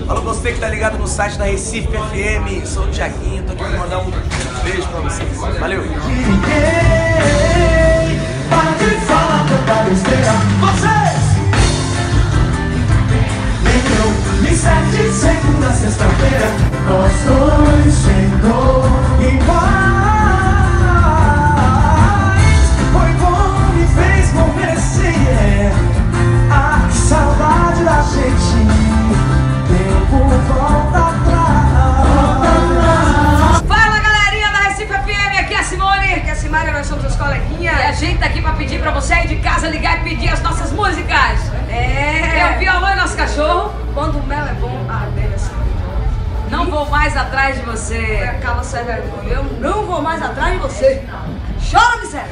Alô, você que tá ligado no site da Recife FM, sou o Thiaguinho, tô aqui pra mandar um beijo pra vocês. Valeu! Para de falar tanta besteira. Vocês! Nem 7, segunda, sexta-feira, nós dois chegou iguais. Foi bom, me fez bom merecer. Ah, que saudade da gente. Tempo volta atrás. Fala, galerinha da Recife FM, aqui é a Simone, aqui é a Simária, nós somos os coleguinhas. E a gente tá aqui pra pedir pra você aí de casa ligar e pedir as nossas músicas. É o violão e nosso cachorro. Quando o mel é bom, a abelha é sempre bom. Não vou mais atrás de você. Acaba sem vergonha. Eu não vou mais atrás de você. Chora, miséria.